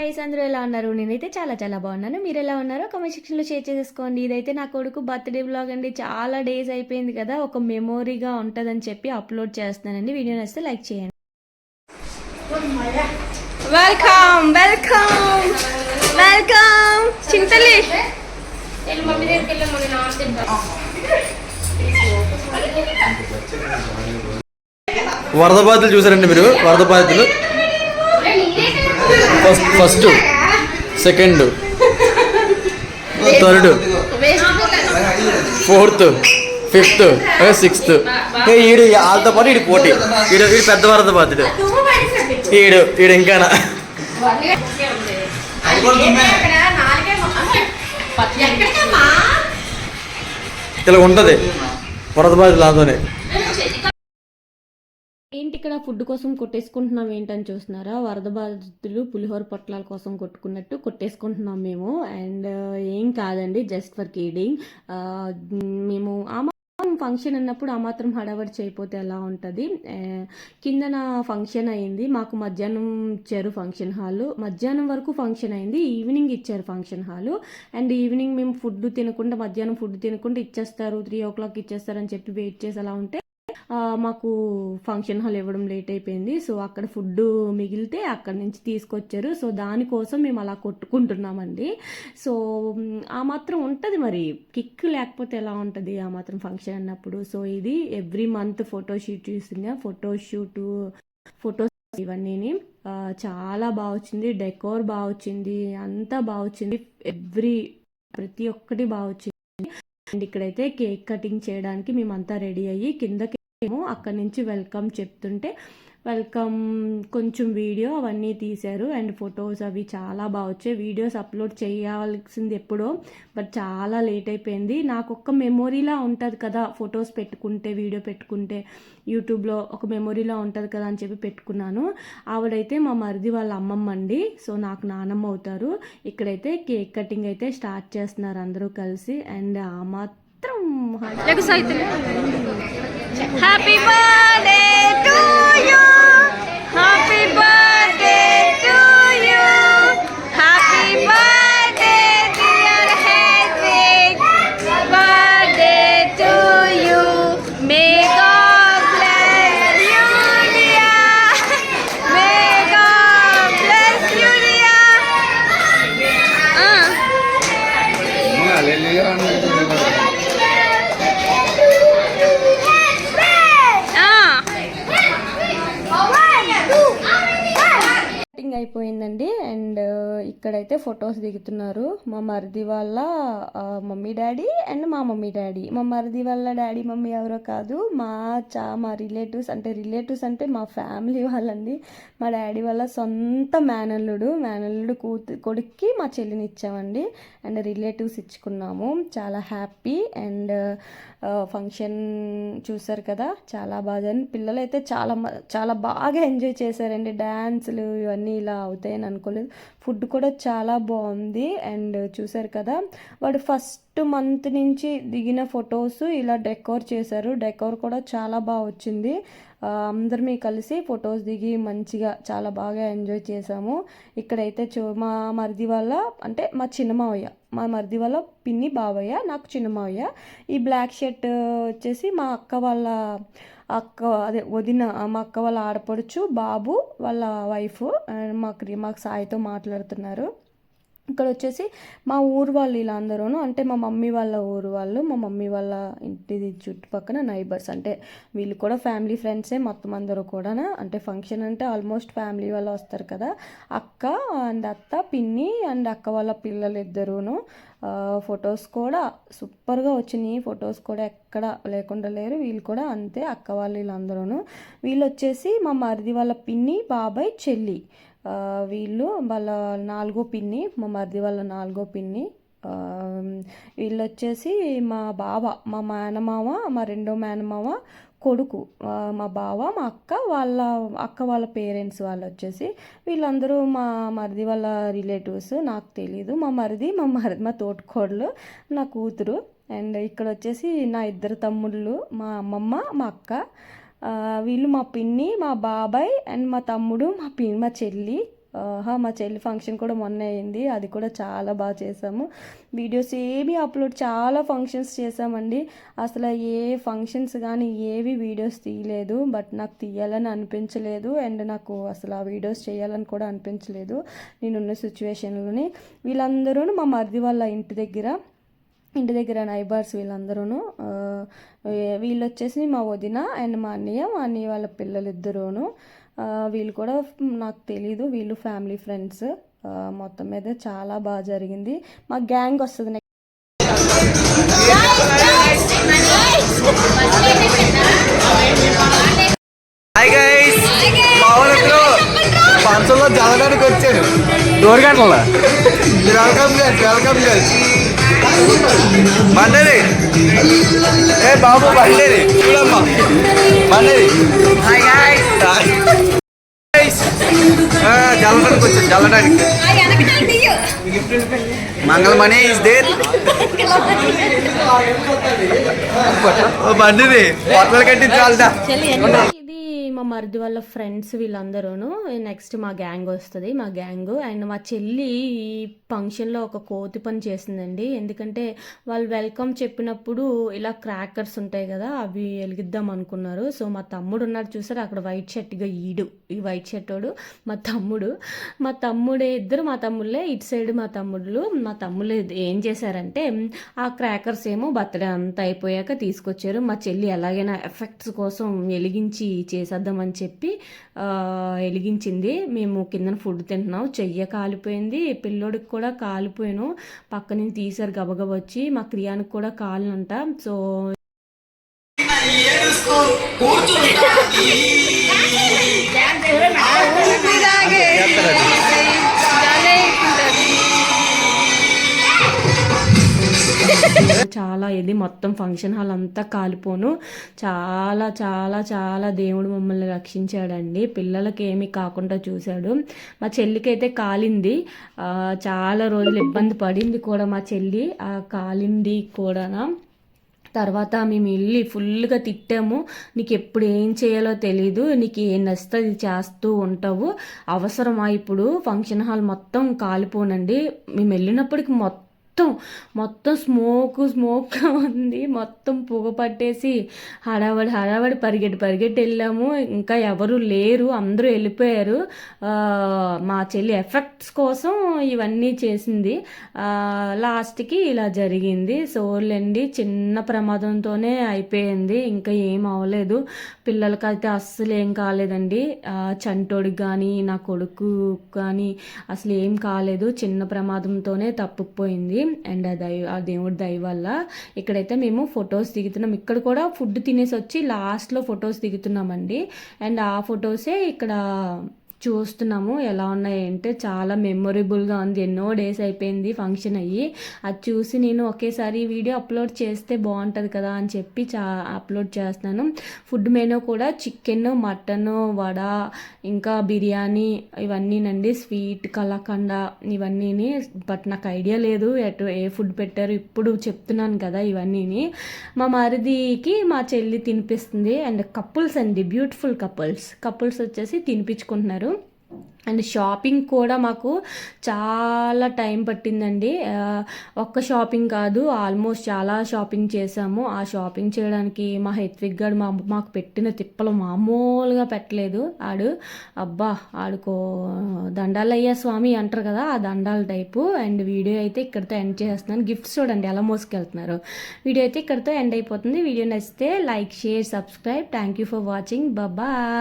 Guys, అందరూ ఎలా ఉన్నారు? నేనైతే చాలా చాలా బాగున్నాను. మీరు ఎలా ఉన్నారో కామెంట్ సెక్షన్లో షేర్ చేసేసుకోండి. ఇదైతే నా కొడుకు బర్త్డే బ్లాగ్ అండి. చాలా డేస్ అయిపోయింది కదా, ఒక మెమొరీగా ఉంటుందని చెప్పి అప్లోడ్ చేస్తున్నానండి. వీడియో నచ్చితే లైక్ చేయండి. Welcome welcome welcome Chintali. వరద బాధితులు చూసారండి మీరు? వరద బాధితులు first, second, third, fourth, fifth, sixth. ఈడు వాళ్ళతో పాటు ఈడు పోటీ. ఈడు పెద్ద వరద బాధితుడు. ఈడు ఇంకా ఇలా ఉంటుంది వరద బాధితులు దాంతోనే. ఏంటి ఇక్కడ ఫుడ్ కోసం కొట్టేసుకుంటున్నాం ఏంటని చూస్తున్నారా? వరద బాధితులు పులిహోర పొట్లాల కోసం కొట్టుకున్నట్టు కొట్టేసుకుంటున్నాం మేము. అండ్ ఏం కాదండి, జస్ట్ ఫర్ కిడింగ్. మేము ఫంక్షన్ అన్నప్పుడు ఆ మాత్రం హడావడి చేయకపోతే ఎలా ఉంటుంది? కిందన ఫంక్షన్ అయింది, మాకు మధ్యాహ్నం ఇచ్చారు ఫంక్షన్ హాల్. మధ్యాహ్నం వరకు ఫంక్షన్ అయింది, ఈవినింగ్ ఇచ్చారు ఫంక్షన్ హాల్. అండ్ ఈవినింగ్ మేము ఫుడ్ తినకుండా, మధ్యాహ్నం ఫుడ్ తినకుండా ఇచ్చేస్తారు, 3 o'clock ఇచ్చేస్తారని చెప్పి వెయిట్ చేసి అలా ఉంటే మాకు ఫంక్షన్ హాల్ ఇవ్వడం లేట్ అయిపోయింది. సో అక్కడ ఫుడ్ మిగిలితే అక్కడి నుంచి తీసుకొచ్చారు. సో దానికోసం మేము అలా కొట్టుకుంటున్నామండి. సో ఆ మాత్రం ఉంటుంది మరి, కిక్ లేకపోతే ఎలా ఉంటుంది ఆ మాత్రం ఫంక్షన్ అన్నప్పుడు. సో ఇది ఎవ్రీ మంత్ ఫోటోషూట్ చూసిందా, ఫొటోస్ ఇవన్నీ చాలా బాగా వచ్చింది. డెకోర్ బాగా వచ్చింది, అంతా బాగా వచ్చింది, ప్రతి ఒక్కటి బాగా వచ్చింది. అండ్ ఇక్కడైతే కేక్ కటింగ్ చేయడానికి మేమంతా రెడీ అయ్యి కిందకి అక్కడి నుంచి వెల్కమ్ చెప్తుంటే వెల్కమ్ కొంచెం వీడియో అవన్నీ తీశారు. అండ్ ఫొటోస్ అవి చాలా బాగా వచ్చాయి. వీడియోస్ అప్లోడ్ చేయాల్సింది ఎప్పుడో, బట్ చాలా లేట్ అయిపోయింది. నాకు ఒక్క మెమొరీలా ఉంటుంది కదా ఫొటోస్ పెట్టుకుంటే, వీడియో పెట్టుకుంటే యూట్యూబ్లో ఒక మెమొరీలా ఉంటుంది కదా అని చెప్పి పెట్టుకున్నాను. ఆవిడైతే మా మరిది వాళ్ళ అమ్మమ్మ అండి, సో నాకు నానమ్మ అవుతారు. ఇక్కడైతే కేక్ కటింగ్ అయితే స్టార్ట్ చేస్తున్నారు అందరూ కలిసి. అండ్ ఆ మాత్రం happy birthday to you, happy birthday to you, happy birthday dear Hedwig, birthday to you, may God bless you dear, may God bless you dear. అయిపోయిందండి. అండ్ ఇక్కడైతే ఫొటోస్ దిగుతున్నారు మా మరిది వాళ్ళ మమ్మీ డాడీ అండ్ మా mummy daddy. మా మరిది వాళ్ళ డాడీ మమ్మీ ఎవరో కాదు, మా రిలేటివ్స్ అంటే మా ఫ్యామిలీ వాళ్ళండి. మా డాడీ వాళ్ళ సొంత మేనల్లుడు కొడుక్కి మా చెల్లిని ఇచ్చామండి. అండ్ రిలేటివ్స్ ఇచ్చుకున్నాము. చాలా హ్యాపీ. అండ్ ఫంక్షన్ చూసారు కదా, చాలా బాగా. పిల్లలు అయితే చాలా బాగా ఎంజాయ్ చేశారండి. డ్యాన్సులు ఇవన్నీ ఇలా అవుతాయని అనుకోలేదు. ఫుడ్ కూడా చాలా బాగుంది. అండ్ చూసారు కదా, వాడు ఫస్ట్ మంత్ నుంచి దిగిన ఫొటోస్ ఇలా డెకోర్ చేశారు. డెకోర్ కూడా చాలా బాగా వచ్చింది. అందరమీ కలిసి ఫొటోస్ దిగి మంచిగా చాలా బాగా ఎంజాయ్ చేసాము. ఇక్కడైతే మా మరిది వాళ్ళ అంటే మా మరిది వాళ్ళ పిన్ని బావయ్య, నాకు చిన్న మావయ్య. ఈ బ్లాక్ షర్ట్ వచ్చేసి మా వదిన, మా అక్క వాళ్ళ ఆడపడుచు బాబు వాళ్ళ వైఫ్. మాకు సాయితో మాట్లాడుతున్నారు. ఇక్కడ వచ్చేసి మా ఊరు వాళ్ళు ఇలా అందరూ, అంటే మా మమ్మీ వాళ్ళ ఊరు వాళ్ళు, మా మమ్మీ వాళ్ళ ఇంటి చుట్టుపక్కల నైబర్స్, అంటే వీళ్ళు కూడా ఫ్యామిలీ ఫ్రెండ్సే మొత్తం అందరూ కూడా. అంటే ఫంక్షన్ అంటే ఆల్మోస్ట్ ఫ్యామిలీ వాళ్ళు వస్తారు కదా. అక్క అండ్ అత్త, పిన్ని అండ్ అక్క వాళ్ళ పిల్లలు ఇద్దరును. ఫొటోస్ కూడా సూపర్గా వచ్చినాయి. ఫొటోస్ కూడా ఎక్కడ లేకుండా లేరు. వీళ్ళు కూడా అంతే, అక్క వాళ్ళు వీళ్ళందరూ. వీళ్ళు వచ్చేసి మా మరిది వాళ్ళ పిన్ని, బాబాయ్, చెల్లి. వీళ్ళు వాళ్ళ 4వ పిన్ని, మా మరిది వాళ్ళ 4వ పిన్ని. వీళ్ళు వచ్చేసి మా బావ, మా మేనమామ, మా 2వ మేనమామ కొడుకు, మా బావ, మా అక్క వాళ్ళ పేరెంట్స్ వాళ్ళు వచ్చేసి వీళ్ళందరూ మా మరిది వాళ్ళ రిలేటివ్స్. నాకు తెలీదు. మా తోటికోడలు, నా కూతురు. అండ్ ఇక్కడ వచ్చేసి నా 2 తమ్ముళ్ళు, మా అమ్మమ్మ, మా అక్క. వీళ్ళు మా పిన్ని, మా బాబాయ్ అండ్ మా తమ్ముడు, మా చెల్లి. మా చెల్లి ఫంక్షన్ కూడా మొన్న అయింది, అది కూడా చాలా బాగా చేసాము. వీడియోస్ ఏమీ అప్లోడ్, చాలా ఫంక్షన్స్ చేసామండి. అసలు ఏ ఫంక్షన్స్ కానీ ఏవి వీడియోస్ తీయలేదు. బట్ నాకు తీయాలని అనిపించలేదు, అండ్ నాకు అసలు ఆ వీడియోస్ చేయాలని కూడా అనిపించలేదు నేనున్న సిచ్యువేషన్లోని. వీళ్ళందరూ మా మరిది వాళ్ళ ఇంటి దగ్గర నైబర్స్ వీళ్ళందరూ. వీళ్ళు వచ్చేసి మా వదిన అండ్ మా అన్నయ్య వాళ్ళ పిల్లలు ఇద్దరూను. వీళ్ళు కూడా నాకు తెలీదు, వీళ్ళు ఫ్యామిలీ ఫ్రెండ్స్. మొత్తం మీద చాలా బాగా జరిగింది. మా గ్యాంగ్ వస్తుంది నెక్స్ట్. హాయ్ గైస్, మా వాళ్ళు పంచంలో జల్లడానికి వచ్చాను. డోర్ గంటల వెల్కమ్ గైస్. మండేది ఏ బాబు, బండేది చూడమ్మా, బండేది. హాయ్ గైస్, జల్లడానికి వచ్చాను, జల్లడానికి. మంగళమణి ఇస్ దేర్. బండిది పొట్టలు కట్టించాలదా. ఇది మా మరిది వాళ్ళ ఫ్రెండ్స్ వీళ్ళందరూ. నెక్స్ట్ మా గ్యాంగ్ వస్తుంది, మా గ్యాంగ్. అండ్ మా చెల్లి ఈ ఫంక్షన్లో ఒక కోతి పని చేసిందండి. ఎందుకంటే వాళ్ళు వెల్కమ్ చెప్పినప్పుడు ఇలా క్రాకర్స్ ఉంటాయి కదా, అవి వెలిగిద్దాం అనుకున్నారు. సో మా తమ్ముడు ఉన్నాడు చూసారు అక్కడ, వైట్ షర్ట్గా ఈ వైట్ షర్ట్ వాడు మా తమ్ముడే. ఇద్దరు మా తమ్ముళ్ళే, ఇటు సైడ్ మా తమ్ముళ్ళు ఏం చేశారంటే ఆ క్రాకర్స్ ఏమో బర్త్డే అంతా అయిపోయాక తీసుకొచ్చారు. మా చెల్లి ఎలాగైనా ఎఫెక్ట్స్ కోసం వెలిగించి చేసేద్దామని చెప్పి వెలిగించింది. మేము కిందన ఫుడ్ తింటున్నాం, చెయ్య కాలిపోయింది, పిల్లోడికి కూడా కాలిపోయాను. పక్క నుంచి తీసారు గబగబ వచ్చి. మా క్రియానికి కూడా కాలినంట. సో చాలా ఇది మొత్తం ఫంక్షన్ హాల్ అంతా కాలిపోను. చాలా చాలా చాలా దేవుడు మమ్మల్ని రక్షించాడండి. పిల్లలకి ఏమీ కాకుండా చూశాడు. మా చెల్లికి అయితే కాలింది, చాలా రోజులు ఇబ్బంది పడింది కూడా మా చెల్లి. ఆ కాలింది కూడా. తర్వాత మేము వెళ్ళి ఫుల్గా తిట్టాము. నీకు ఎప్పుడు ఏం చేయాలో తెలీదు, నీకు ఏం నచ్చుతుంది చేస్తూ ఉంటావు, అవసరమా ఇప్పుడు ఫంక్షన్ హాల్ మొత్తం కాలిపోనండి. మేము వెళ్ళినప్పటికి మొత్తం స్మోక్ ఉంది, మొత్తం పొగ పట్టేసి హడావడి పరిగెట్టి వెళ్ళాము. ఇంకా ఎవరు లేరు, అందరూ వెళ్ళిపోయారు. మా చెల్లి ఎఫెక్ట్స్ కోసం ఇవన్నీ చేసింది. లాస్ట్కి ఇలా జరిగింది. సోర్లేండి, చిన్న ప్రమాదంతోనే అయిపోయింది, ఇంకా ఏం అవ్వలేదు. పిల్లలకైతే అస్సలు ఏం కాలేదండి. చంటోడికి కానీ నా కొడుకు కానీ అసలు ఏం కాలేదు, చిన్న ప్రమాదంతోనే తప్పుకుపోయింది. అండ్ ఆ దేవుడి దయ వల్ల ఇక్కడైతే మేము ఫొటోస్ దిగుతున్నాం. ఇక్కడ కూడా ఫుడ్ తినేసి వచ్చి లాస్ట్లో ఫొటోస్ దిగుతున్నామండి. అండ్ ఆ ఫొటోసే ఇక్కడ చూస్తున్నాము ఎలా ఉన్నాయంటే చాలా మెమొరబుల్గా ఉంది. ఎన్నో డేస్ అయిపోయింది ఫంక్షన్ అయ్యి. అది చూసి నేను ఒకేసారి వీడియో అప్లోడ్ చేస్తే బాగుంటుంది కదా అని చెప్పి అప్లోడ్ చేస్తున్నాను. ఫుడ్ మెనూ కూడా చికెన్, మటన్, వడ, ఇంకా బిర్యానీ ఇవన్నీనండి. స్వీట్, కలాకండ ఇవన్నీని. బట్ నాకు ఐడియా లేదు ఏ ఫుడ్ పెట్టారు, ఇప్పుడు చెప్తున్నాను కదా ఇవన్నీని. మా మరిదికి మా చెల్లి తినిపిస్తుంది. అండ్ కపుల్స్ అండి, బ్యూటిఫుల్ కపుల్స్ వచ్చేసి తినిపించుకుంటున్నారు. అండ్ షాపింగ్ కూడా మాకు చాలా టైం పట్టిందండి. ఒక్క షాపింగ్ కాదు, ఆల్మోస్ట్ చాలా షాపింగ్ చేసాము. ఆ షాపింగ్ చేయడానికి మా హెత్విక్ గారు మాకు పెట్టిన తిప్పలు మామూలుగా పెట్టలేదు. ఆడుకో దండాలయ్య స్వామి అంటారు కదా, ఆ దండాల టైపు. అండ్ వీడియో అయితే ఇక్కడితో ఎండ్ చేస్తున్నాను. గిఫ్ట్స్ చూడండి ఎలా మోసుకెళ్తున్నారు. వీడియో అయితే ఇక్కడితో ఎండ్ అయిపోతుంది. వీడియో నచ్చితే like, share, subscribe. Thank you for watching. Bye.